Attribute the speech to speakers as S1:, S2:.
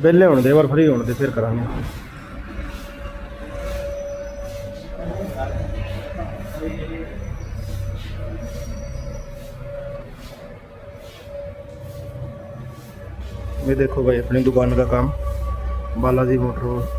S1: वेले होने दे, बार फ्री होने दे, फिर करांगे। ये देखो भाई अपनी दुकान का काम, बालाजी मोटर।